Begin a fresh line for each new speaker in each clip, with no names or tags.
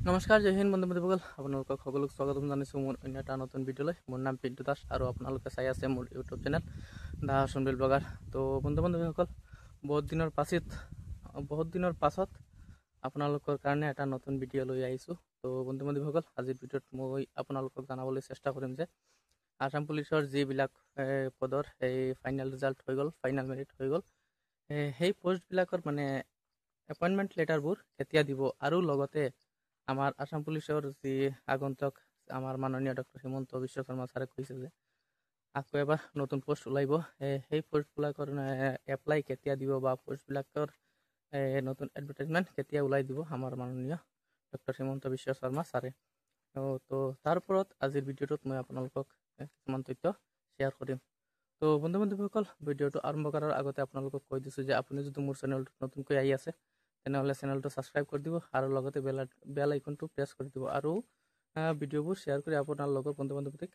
নমস্কাৰ, জয় হিন্দ বন্ধু বান্ধৱীসকল। আপোনালোকক সকলোক স্বাগতম জানাইছোঁ মোৰ অন্য এটা নতুন ভিডিঅ'লৈ। মোৰ নাম পিণ্টু দাস আৰু আপোনালোকে চাই আছে মোৰ ইউটিউব চেনেল দা হৰ্চনবিল ব্লগাৰ। তো বন্ধু বান্ধৱীসকল, বহুত দিনৰ পাছত আপোনালোকৰ কাৰণে এটা নতুন ভিডিঅ' লৈ আহিছোঁ। তো বন্ধু বান্ধৱীসকল, আজিৰ ভিডিঅ'ত মই আপোনালোকক জানাবলৈ চেষ্টা কৰিম যে আসাম পুলিচৰ যিবিলাক পদৰ এই ফাইনেল ৰিজাল্ট হৈ গ'ল, ফাইনেল মেৰিট হৈ গ'ল, সেই পষ্টবিলাকৰ মানে এপইণ্টমেণ্ট লেটাৰবোৰ কেতিয়া দিব, আৰু লগতে আমাৰ আসাম পুলিচৰ যি আগন্তুক আমাৰ মাননীয় ডক্টৰ হিমন্ত বিশ্ব শৰ্মা ছাৰে কৈছে যে আকৌ এবাৰ নতুন পোষ্ট ওলাব, সেই পোষ্টবিলাকৰ এপ্লাই কেতিয়া দিব বা পোষ্টবিলাকৰ নতুন এডভাৰটাইজমেণ্ট কেতিয়া ওলাই দিব আমাৰ মাননীয় ডক্টৰ হিমন্ত বিশ্ব শৰ্মা ছাৰে। তো তাৰ ওপৰত আজিৰ ভিডিঅ'টোত মই আপোনালোকক কিছুমান তথ্য শ্বেয়াৰ কৰিম। তো বন্ধু বান্ধৱীসকল, ভিডিঅ'টো আৰম্ভ কৰাৰ আগতে আপোনালোকক কৈ দিছোঁ যে আপুনি যদি মোৰ চেনেলটোত নতুনকৈ আহি আছে তেনেহ'লে চেনেলটো ছাবস্ক্ৰাইব কৰি দিব আৰু লগতে বেল আইকনটো প্ৰেছ কৰি দিব আৰু ভিডিঅ'বোৰ শ্বেয়াৰ কৰি আপোনাৰ লগৰ বন্ধু বান্ধৱীক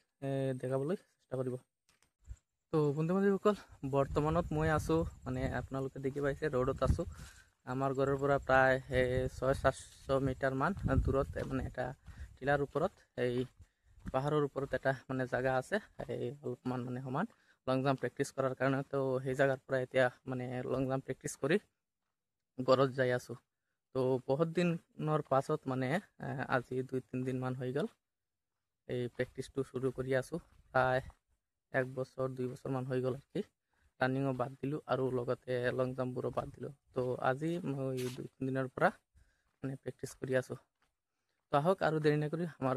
দেখাবলৈ চেষ্টা কৰিব। তো বন্ধু বান্ধৱীসকল, বৰ্তমানত মই আছোঁ মানে আপোনালোকে দেখি পাইছে ৰ'ডত আছোঁ। আমাৰ ঘৰৰ পৰা প্ৰায় 600-700 মিটাৰমান দূৰত মানে এটা টিলাৰ ওপৰত এই পাহাৰৰ ওপৰত এটা মানে জেগা আছে, এই অলপমান মানে সমান লং জাম্প প্ৰেক্টিছ কৰাৰ কাৰণে। তো সেই জেগাৰ পৰা এতিয়া মানে লং জাম্প প্ৰেক্টিছ কৰি ঘৰত যাই আছোঁ। তো বহুত দিনৰ পাছত মানে আজি 2-3 দিনমান হৈ গ'ল এই প্ৰেক্টিছটো শুৰু কৰি আছোঁ। প্ৰায় 1 বছৰ 2 বছৰমান হৈ গ'ল আৰু কি ৰানিঙো বাদ দিলোঁ আৰু লগতে লং জাম্পবোৰো বাদ দিলোঁ। তো আজি মই 2-3 দিনৰ পৰা মানে প্ৰেক্টিছ কৰি আছোঁ। তো আহক আৰু দেৰি নকৰি আমাৰ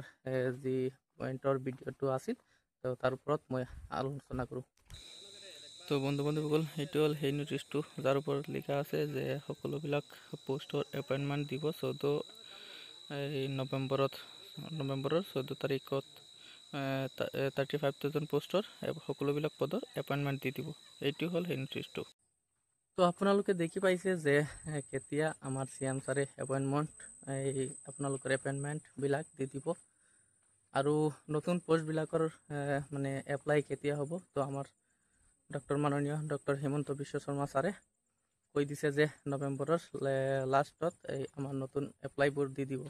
যি পইণ্টৰ ভিডিঅ'টো আছিল তো তাৰ ওপৰত মই আলোচনা কৰোঁ। তো বন্ধু বান্ধৱীসকল, এইটো হ'ল সেই নটিচটো যাৰ ওপৰত লিখা আছে যে সকলোবিলাক পোষ্টৰ এপইণ্টমেণ্ট দিব 14 নৱেম্বৰৰ 14 তাৰিখত 35,000 পোষ্টৰ সকলোবিলাক পদৰ এপইণ্টমেণ্ট দি দিব। এইটো হ'ল সেই নটিচটো। তো আপোনালোকে দেখি পাইছে যে কেতিয়া আমাৰ CM ছাৰে আপোনালোকৰ এপইণ্টমেণ্টবিলাক দি দিব আৰু নতুন পোষ্টবিলাকৰ মানে এপ্লাই কেতিয়া হ'ব। তো আমাৰ মাননীয় ডক্টৰ হিমন্ত বিশ্ব শৰ্মা ছাৰে কৈ দিছে যে নৱেম্বৰৰ লাষ্টত আমাৰ নতুন এপ্লাইবোৰ দি দিব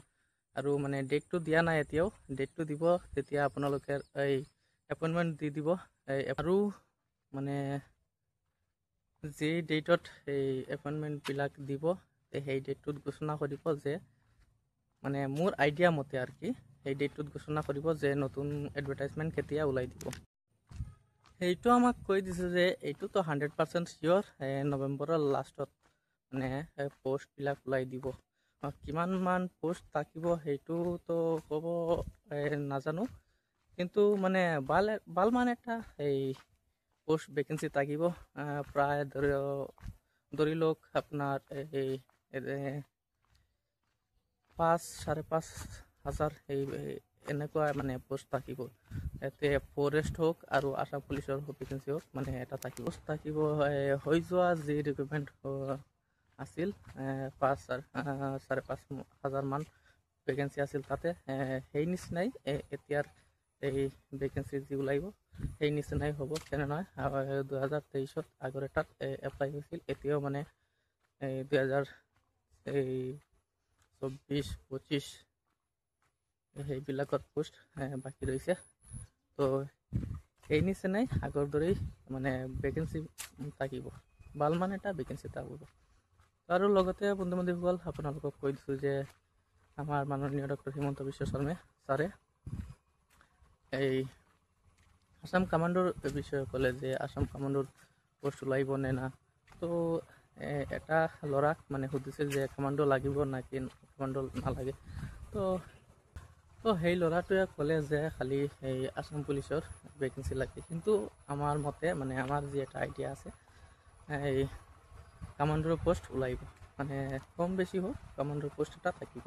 আৰু মানে ডেটটো দিয়া নাই, এতিয়াও ডেটটো দিব তেতিয়া আপোনালোকে এই এপইণ্টমেণ্ট দি দিব। আৰু মানে যি ডেটত এই এপইণ্টমেণ্টবিলাক দিব সেই ডেটটোত ঘোষণা কৰিব যে মানে মোৰ আইডিয়া মতে আৰু কি সেই ডেটটোত ঘোষণা কৰিব যে নতুন এডভাৰটাইজমেণ্ট কেতিয়া ওলাই দিব। সেইটো আমাক কৈ দিছে যে এইটোতো 100% চিয়'ৰ নৱেম্বৰৰ লাষ্টত মানে পোষ্টবিলাক ওলাই দিব। কিমানমান পোষ্ট থাকিব সেইটোতো ক'ব নাজানো, কিন্তু মানে ভালমান এটা এই পোষ্ট ভেকেঞ্চি থাকিব। প্ৰায় ধৰি লওক আপোনাৰ এই 5,500 এই এনেকুৱা মানে পোষ্ট থাকিব। ইয়াতে ফৰেষ্ট হওক আৰু আসাম পুলিচৰ ভেকেঞ্চি হওক মানে এটা থাকিব হৈ যোৱা যি ৰিক্ৰুটমেণ্ট আছিল 5,500 মান ভেকেঞ্চি আছিল তাতে সেই নিচিনাই এতিয়াৰ এই ভেকেঞ্চি যি ওলাব সেই নিচিনাই হ'ব। তেনে নহয় 2023 আগৰ এটাত এপ্লাই হৈছিল, এতিয়াও মানে 2024-25 সেইবিলাকৰ পোষ্ট বাকী ৰৈছে। তো সেই নিচিনাই আগৰ দৰেই মানে ভেকেঞ্চি থাকিব, ভালমান এটা ভেকেঞ্চি থাকিব। আৰু লগতে বন্ধু বান্ধৱীসকল, আপোনালোকক কৈ দিছোঁ যে আমাৰ মাননীয় ডক্টৰ হিমন্ত বিশ্ব শৰ্মা ছাৰে এই আসাম কামাণ্ডোৰ বিষয়ে ক'লে যে আসাম কামাণ্ডোৰ পোষ্ট ওলাব নে না। তো এটা ল'ৰাক মানে সুধিছিল যে কামাণ্ডো লাগিব নাকি কামাণ্ডো নালাগে। তো সেই ল'ৰাটোৱে ক'লে যে খালি এই আসাম পুলিচৰ ভেকেঞ্চি লাগে, কিন্তু আমাৰ মতে মানে আমাৰ যি এটা আইডিয়া আছে এই কামাণ্ডোৰ পোষ্ট ওলাব, মানে কম বেছি হোক কামাণ্ডোৰ পোষ্ট এটা থাকিব।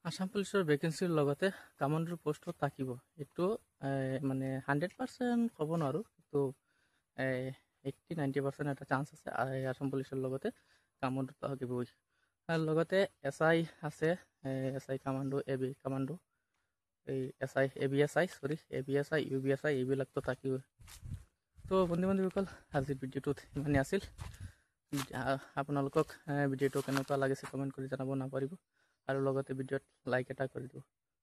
আসাম পুলিচৰ ভেকেঞ্চিৰ লগতে কামাণ্ডোৰ পোষ্টও থাকিব। এইটো মানে 100% ক'ব নোৱাৰোঁ, কিন্তু 80-90% এটা চান্স আছে আসাম পুলিচৰ লগতে কামাণ্ডো থাকিবই। লগতে SI আছে, SI কামাণ্ডো, AB কামাণ্ডো, এই SI ABSI UBSI এইবিলাকতো থাকিবই। তো বন্ধু বান্ধৱীসকল, আজিৰ ভিডিঅ'টোত ইমানেই আছিল। আপোনালোকক ভিডিঅ'টো কেনেকুৱা লাগিছে কমেণ্ট কৰি জনাব নাপাহৰিব আৰু লগতে ভিডিঅ'ত লাইক এটা কৰি দিব।